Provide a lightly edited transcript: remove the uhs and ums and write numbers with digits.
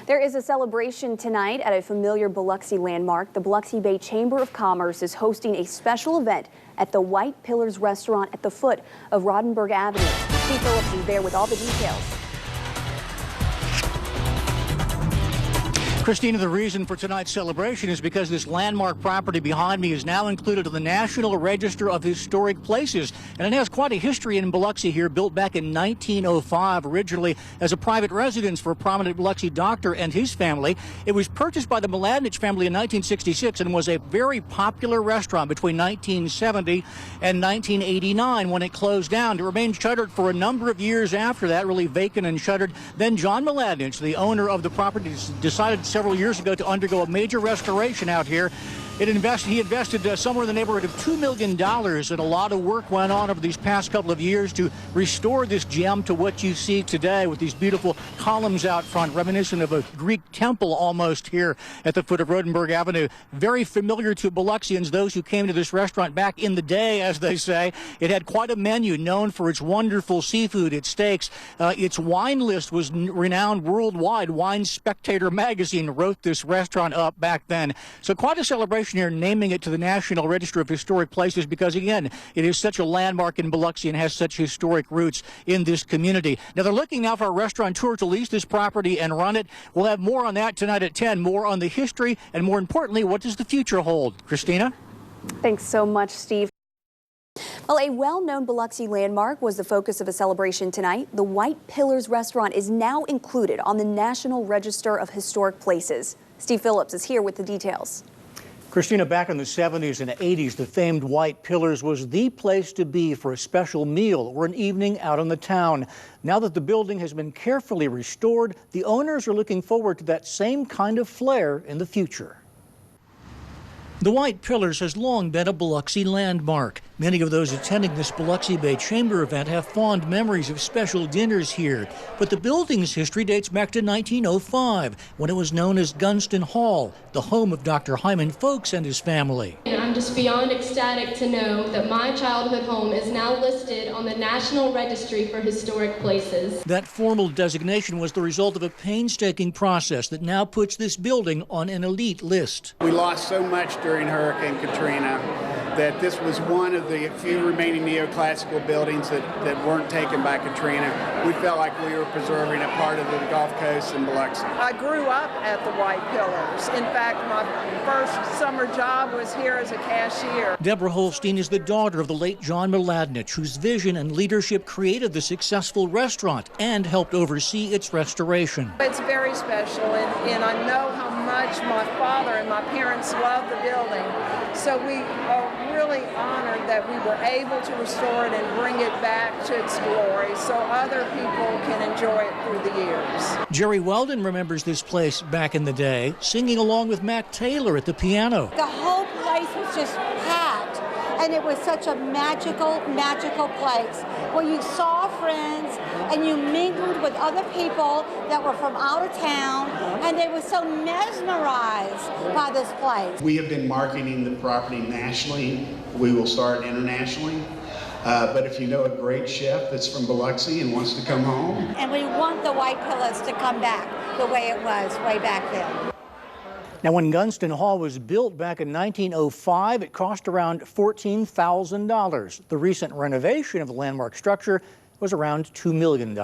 There is a celebration tonight at a familiar Biloxi landmark. The Biloxi Bay Chamber of Commerce is hosting a special event at the White Pillars restaurant at the foot of Rodenberg Avenue. Steve Phillips is there with all the details. Christina, the reason for tonight's celebration is because this landmark property behind me is now included in the National Register of Historic Places. And it has quite a history in Biloxi here, built back in 1905, originally as a private residence for a prominent Biloxi doctor and his family. It was purchased by the Mladinich family in 1966 and was a very popular restaurant between 1970 and 1989 when it closed down. It remained shuttered for a number of years after that, really vacant and shuttered. Then John Mladinich, the owner of the property, decided several years ago to undergo a major restoration out here. He invested somewhere in the neighborhood of $2 million, and a lot of work went on over these past couple of years to restore this gem to what you see today, with these beautiful columns out front, reminiscent of a Greek temple almost here at the foot of Rodenberg Avenue. Very familiar to Biloxians, those who came to this restaurant back in the day, as they say. It had quite a menu, known for its wonderful seafood, its steaks. Its wine list was renowned worldwide. Wine Spectator magazine wrote this restaurant up back then. So quite a celebration here, naming it to the National Register of Historic Places, because again, it is such a landmark in Biloxi and has such historic roots in this community. Now they're looking now for a restaurateur to lease this property and run it. We'll have more on that tonight at 10, more on the history, and more importantly, what does the future hold? Christina? Thanks so much, Steve. Well, a well-known Biloxi landmark was the focus of a celebration tonight. The White Pillars restaurant is now included on the National Register of Historic Places. Steve Phillips is here with the details. Christina, back in the 70s and 80s, the famed White Pillars was the place to be for a special meal or an evening out in the town. Now that the building has been carefully restored, the owners are looking forward to that same kind of flair in the future. The White Pillars has long been a Biloxi landmark. Many of those attending this Biloxi Bay Chamber event have fond memories of special dinners here. But the building's history dates back to 1905, when it was known as Gunston Hall, the home of Dr. Hyman Folks and his family. And I'm just beyond ecstatic to know that my childhood home is now listed on the National Registry for Historic Places. That formal designation was the result of a painstaking process that now puts this building on an elite list. We lost so much during Hurricane Katrina that this was one of the few remaining neoclassical buildings that weren't taken by Katrina. We felt like we were preserving a part of the Gulf Coast in Biloxi. I grew up at the White Pillars. In fact, my first summer job was here as a cashier. Deborah Holstein is the daughter of the late John Mladinich, whose vision and leadership created the successful restaurant and helped oversee its restoration. It's very special, and I know how much my father and my parents loved the building. So we are really honored that we were able to restore it and bring it back to its glory so other people can enjoy it through the years. Jerry Weldon remembers this place back in the day, singing along with Matt Taylor at the piano. The whole place was just packed, and it was such a magical, magical place where you saw friends and you mingled with other people that were from out of town, and they were so mesmerized by this place. We have been marketing the property nationally. We will start internationally. But if you know a great chef that's from Biloxi and wants to come home. And we want the White Pillars to come back the way it was way back then. Now, when Gunston Hall was built back in 1905, it cost around $14,000. The recent renovation of the landmark structure was around $2 million.